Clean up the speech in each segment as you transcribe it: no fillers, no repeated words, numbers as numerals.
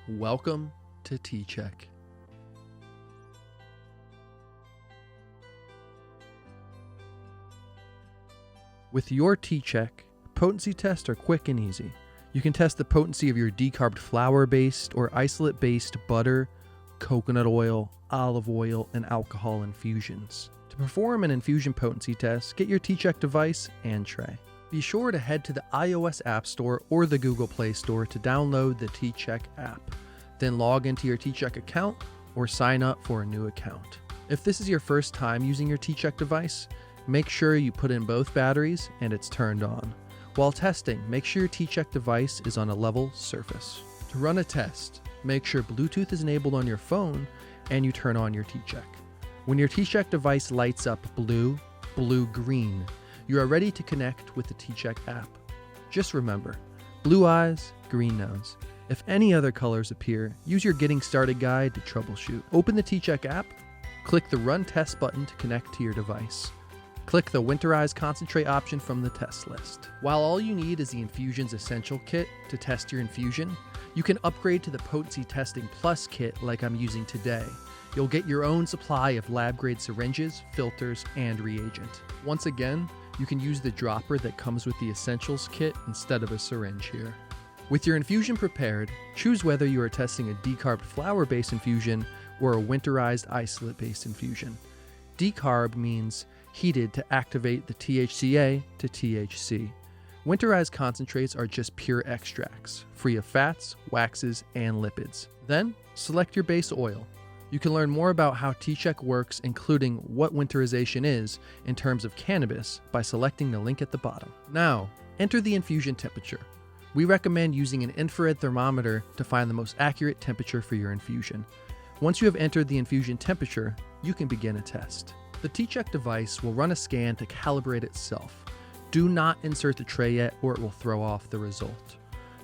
Welcome to tCheck. With your tCheck Potency Tester quick and easy. You can test the potency of your decarbed flour-based or isolate-based butter, coconut oil, olive oil, and alcohol infusions. To perform an infusion potency test, get your tCheck device and tray. Be sure to head to the iOS App Store or the Google Play Store to download the tCheck app. Then log into your tCheck account or sign up for a new account. If this is your first time using your tCheck device, make sure you put in both batteries and it's turned on. While testing, make sure your tCheck device is on a level surface. To run a test, make sure Bluetooth is enabled on your phone and you turn on your tCheck. When your tCheck device lights up blue, green, you are ready to connect with the tCheck app. Just remember, blue eyes, green nose. If any other colors appear, use your Getting Started guide to troubleshoot. Open the tCheck app, click the Run Test button to connect to your device. Click the Winterize Concentrate option from the test list. While all you need is the Infusions Essential Kit to test your infusion, you can upgrade to the Potency Testing Plus kit like I'm using today. You'll get your own supply of lab-grade syringes, filters, and reagent. Once again, you can use the dropper that comes with the Essentials kit instead of a syringe here. With your infusion prepared, choose whether you are testing a decarbed flour-based infusion or a winterized isolate-based infusion. Decarb means heated to activate the THCA to THC. Winterized concentrates are just pure extracts, free of fats, waxes, and lipids. Then, select your base oil. You can learn more about how tCheck works, including what winterization is in terms of cannabis, by selecting the link at the bottom. Now, enter the infusion temperature. We recommend using an infrared thermometer to find the most accurate temperature for your infusion. Once you have entered the infusion temperature, you can begin a test. The tCheck device will run a scan to calibrate itself. Do not insert the tray yet or it will throw off the result.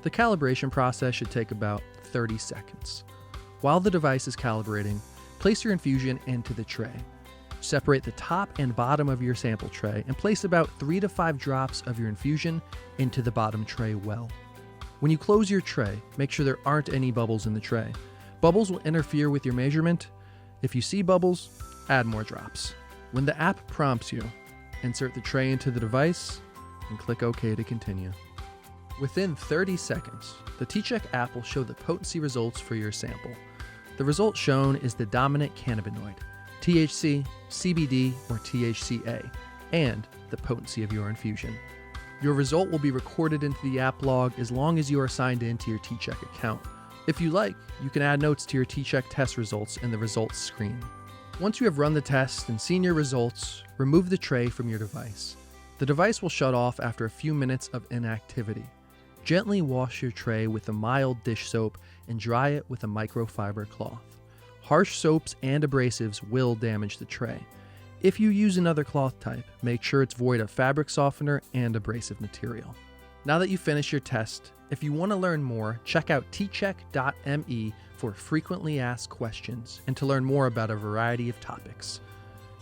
The calibration process should take about 30 seconds. While the device is calibrating, place your infusion into the tray. Separate the top and bottom of your sample tray and place about 3 to 5 drops of your infusion into the bottom tray well. When you close your tray, make sure there aren't any bubbles in the tray. Bubbles will interfere with your measurement. If you see bubbles, add more drops. When the app prompts you, insert the tray into the device and click OK to continue. Within 30 seconds, the tCheck app will show the potency results for your sample. The result shown is the dominant cannabinoid, THC, CBD, or THCA, and the potency of your infusion. Your result will be recorded into the app log as long as you are signed in to your tCheck account. If you like, you can add notes to your tCheck test results in the results screen. Once you have run the test and seen your results, remove the tray from your device. The device will shut off after a few minutes of inactivity. Gently wash your tray with a mild dish soap and dry it with a microfiber cloth. Harsh soaps and abrasives will damage the tray. If you use another cloth type, make sure it's void of fabric softener and abrasive material. Now that you've finished your test, if you want to learn more, check out tcheck.me for frequently asked questions and to learn more about a variety of topics.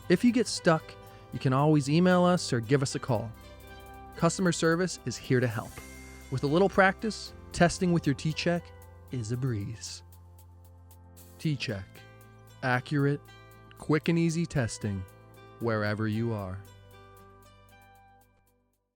If you get stuck, you can always email us or give us a call. Customer service is here to help. With a little practice, testing with your tCheck is a breeze. tCheck. Accurate, quick and easy testing wherever you are.